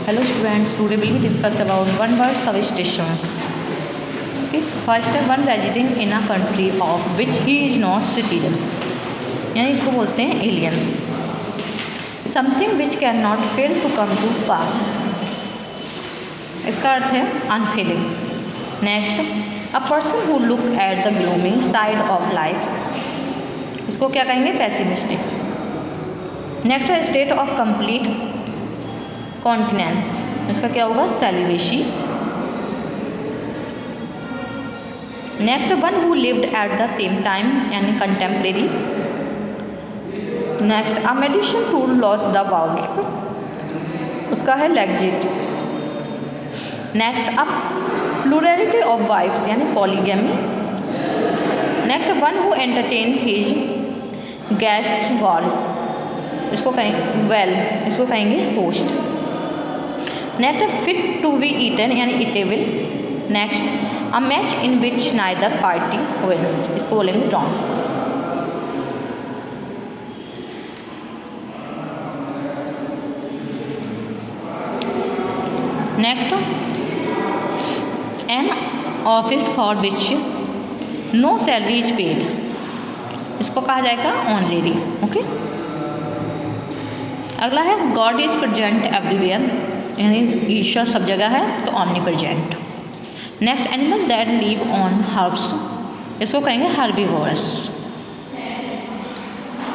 Hello students, today we will discuss about one word substitutions. Okay, first है one residing in a country of which he is not citizen, यानी इसको बोलते हैं alien. Something which cannot fail to come to pass, इसका अर्थ है unfailing. Next, a person who look at the gloomy side of life, इसको क्या कहेंगे? pessimistic. Next है स्टेट ऑफ कंप्लीट कॉन्टिनेंस, इसका क्या होगा? Celibacy. Next one who lived at the same time यानी contemporary. Next a medicine to loose the bowels, उसका है laxative. Next a plurality of wives यानी polygamy. Next one who entertain his guests well, इसको कहेंगे well, इसको कहेंगे host. Next fit to be eaten यानी eatable. Next a match in which neither party wins, इसको बोलेंगे draw. Next an office for which no salary is paid, इसको कहा जाएगा ऑनरेरी. ओके. अगला है गॉड इज प्रेजेंट एवरीवेयर, यानी ईश्वर सब जगह है, तो omnipresent. Next animal that live on herbs, इसको कहेंगे herbivorous.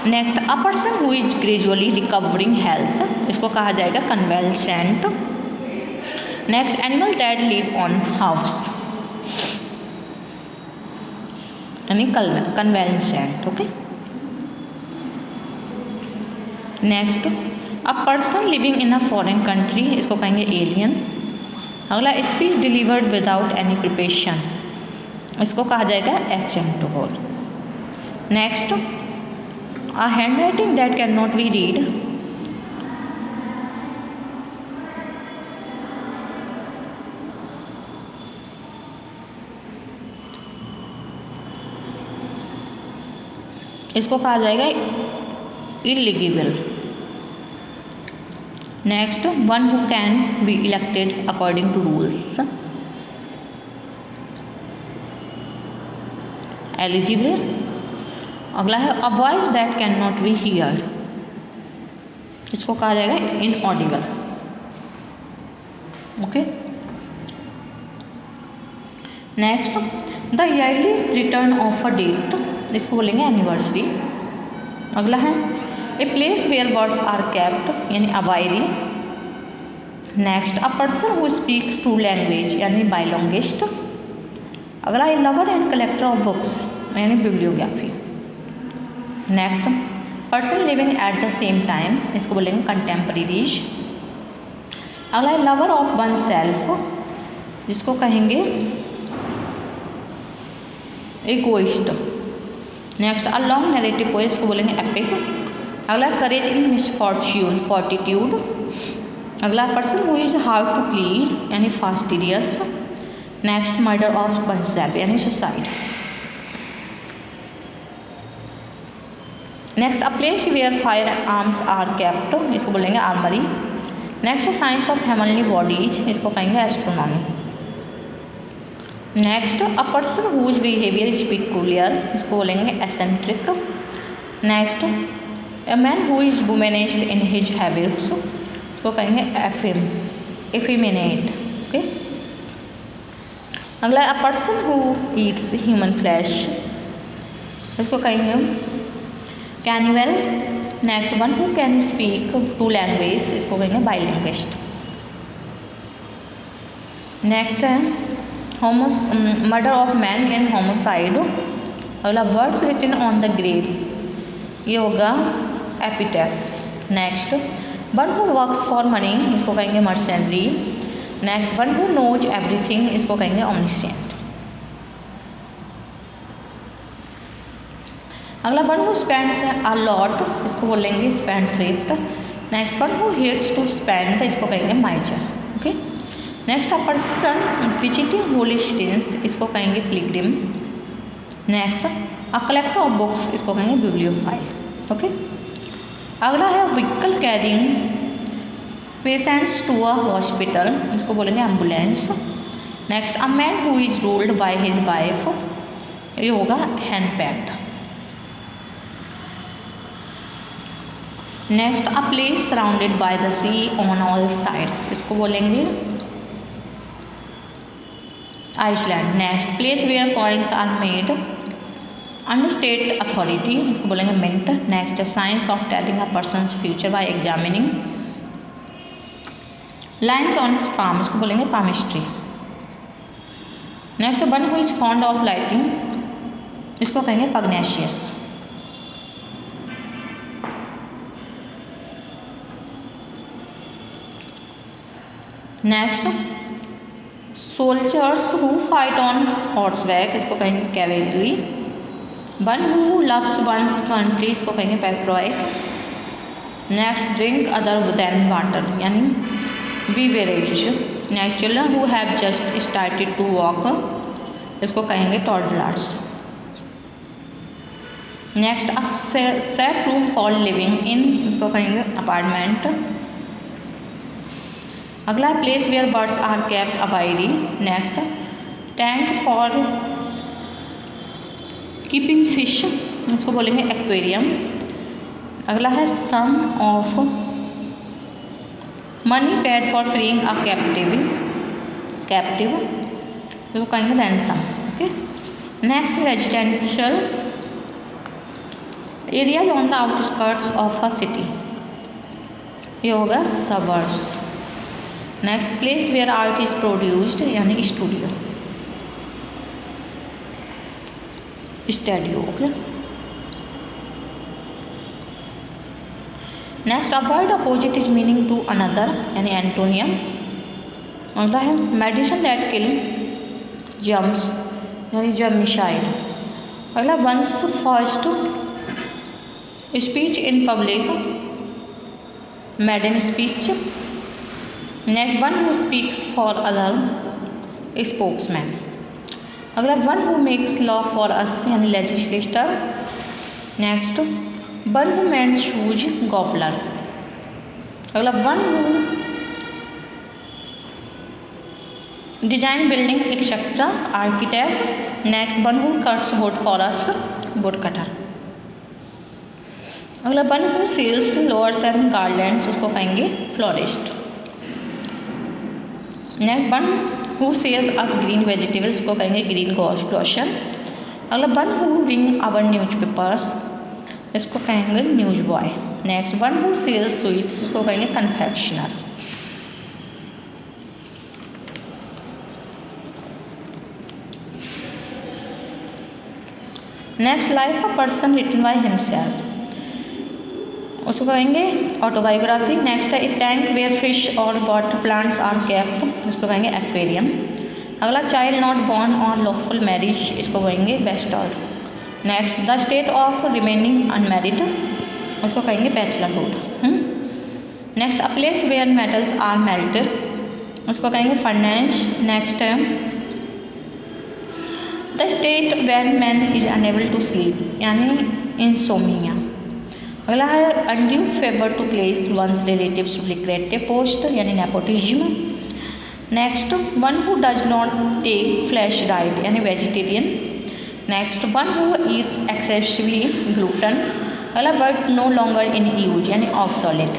Next a person who is gradually recovering health, इसको कहा जाएगा convalescent. Next animal that live on herbs यानी convalescent. Okay. Next a person living in a foreign country, इसको कहेंगे alien. अगला speech delivered without any preparation, इसको कहा जाएगा extempore. Next a handwriting that can not be read, इसको कहा जाएगा इलीगिबल. Next one who can be elected according to rules, eligible. अगला है a voice that can not be hear, इसको कहा जाएगा inaudible. Okay. Next the yearly return of a date, इसको बोलेंगे एनिवर्सरी. अगला है a place where words are kept यानी aviary. Next a person who speaks two language यानी bilinguist. अगला a lover and collector of books यानी bibliography. Next person living at the same time, इसको बोलेंगे कंटेम्परेरीज. अगला a lover of oneself, जिसको कहेंगे egoist. Next a long narrative poem, इसको बोलेंगे एपिक. अगला करेज इन मिसफॉर्च्यून, फॉर्टिट्यूड. अगला person who is how to please यानी fastidious. Next murder of oneself यानी suicide. Next a place where firearms are kept, इसको बोलेंगे armoury. Next science of heavenly bodies, इसको कहेंगे astronomy. Next a person whose behaviour is peculiar, इसको बोलेंगे eccentric. Next a man who is womanist in his habits, इसको कहेंगे effeminate. Okay. अगला a person who eats human flesh, इसको कहेंगे cannibal. Next one who can speak two language, इसको कहेंगे bilinguist. Next है murder of man in homicide. अगला words written on the grave, ये होगा epitaph. Next one who works for money, इसको कहेंगे mercenary. Next one who knows everything, इसको कहेंगे ओमनिसेंट. अगला one who spends a lot, इसको बोलेंगे spendthrift. Next one who hates to spend, इसको कहेंगे miser. Okay. Next a person visiting holy scenes, इसको कहेंगे pilgrim. Next a collector of books, इसको कहेंगे बिब्लियोफाइल. ओके. अगला है vehicle carrying patients to a hospital, इसको बोलेंगे ambulance. Next a man who is ruled by his wife, ये होगा henpecked. Next a place surrounded by the sea on all sides, इसको बोलेंगे island. Next place where coins are made under state authority, इसको बोलेंगे mint. Next science of telling a person's future by examining lines on his palm, इसको बोलेंगे palmistry. Next one who is fond of lighting, इसको कहेंगे pugnacious. Next soldiers who fight on horseback, इसको कहेंगे cavalry. One who loves one's country, इसको कहेंगे patriot. Next drink other than water, यानी beverage. Next children who have just started to walk, इसको कहेंगे toddlers. Next a set room for living in, इसको कहेंगे apartment. अगला place where birds are kept aviary. Next tank for keeping fish, इसको बोलेंगे aquarium. अगला है sum of money paid for freeing a captive, इसको कहेंगे ransom. Okay. Next residential areas on the outskirts of a city, ये होगा suburbs. Next place where art is produced, यानी studio studio. Okay. Next a word opposite is meaning to another, यानी antonym. अगला है medicine that kill germs, यानी germicide. अगला one's first speech in public, maiden speech. Next one who speaks for other, spokesman. अगला one who makes law for us, यानी legislator. Next one who mends shoes, cobbler. अगला one who design building etcetera, architect. Next one who cuts wood for us, wood cutter. अगला one who sells flowers and garlands, उसको कहेंगे florist. Next one who sells us green vegetables, को कहेंगे greengrocer. अगला one who ring our newspapers, इसको कहेंगे newsboy. Next one who sells sweets, इसको कहेंगे confectioner. Next life of person written by himself, उसको कहेंगे autobiography. Next है ए टैंक वेयर फिश और वाटर प्लांट्स आर केप्ट, इसको कहेंगे एक्वेरियम। अगला चाइल्ड नॉट बॉर्न और लॉफुल मैरिज, इसको कहेंगे bastard. Next the state of remaining unmarried, उसको कहेंगे bachelorhood. Next a place where metals are melted, उसको कहेंगे फर्नेस। नेक्स्ट है the state when man is unable to sleep, यानी इंसोमिया। अगला है undue favour to place one's relatives to lucrative post, यानी nepotism. Next one who does not take flesh diet, यानी vegetarian. Next one who eats excessively glutton. अगला word no longer in use, यानी obsolete.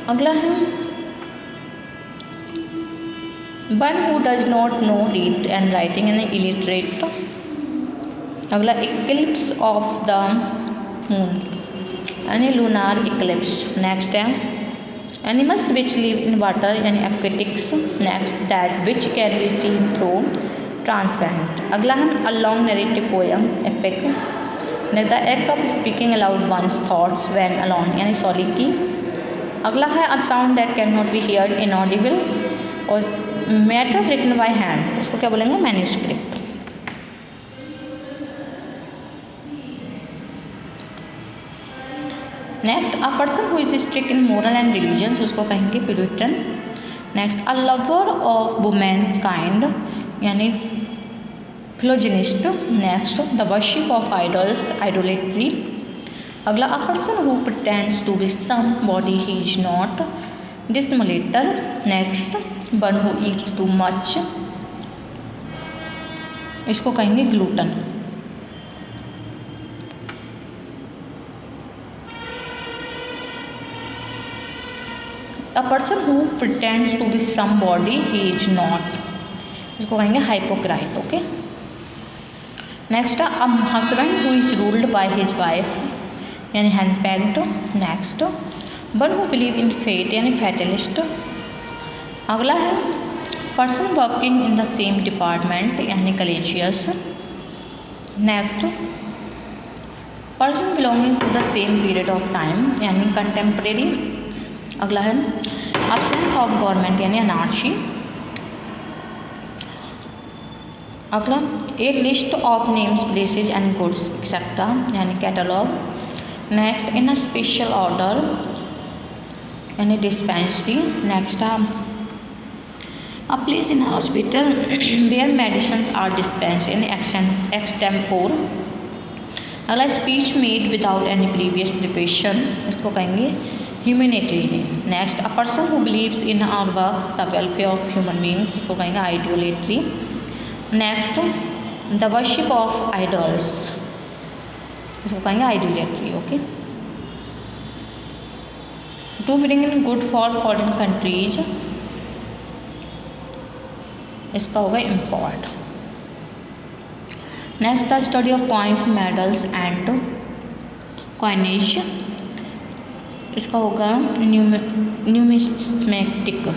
अगला है one who does not know read and writing, यानी illiterate. अगला Eclipse of the moon, यानी lunar eclipse. Next है animals which live in water, यानी aquatics. Next that which can be seen through transparent. अगला है a long narrative poem, epic. Next the act of speaking aloud one's thoughts when alone, यानी soliloquy. अगला है a sound that can not be heard inaudible. और matter written by hand, उसको क्या बोलेंगे manuscript. Next a person who is strict in moral and religions, उसको कहेंगे puritan. Next a lover of women kind, यानी philogynist. Next the worship of idols, idolatry. अगला, a person who pretends to be somebody he is not, dissimulator. Next, one who eats too much, इसको कहेंगे glutton. A person who pretends to be somebody he is not, इसको कहेंगे hypocrite. Okay. Next, a husband who is ruled by his wife, यानी henpecked. Next, one who believe in fate, यानी fatalist. अगला है person working in the same department, यानी colleagues. Next, person belonging to the same period of time, यानी contemporary. अगला है absence of government, यानी anarchy. अगला, a list of names, places and goods et cetera, यानी catalogue. Next, in a special order, यानी dispensary. Next, a place in hospital where medicine are dispensed, यानी extempore. अगला, speech made without any previous preparation, इसको कहेंगे humanitarian. Next, a person who believes in our works the welfare of human beings, इसको कहेंगे idolatry. Next, the worship of idols, इसको कहेंगे idolatry. Okay. To bring in good for foreign countries, इसका होगा import. Next, the study of coins, medals and coinage, इसका होगा numismatic.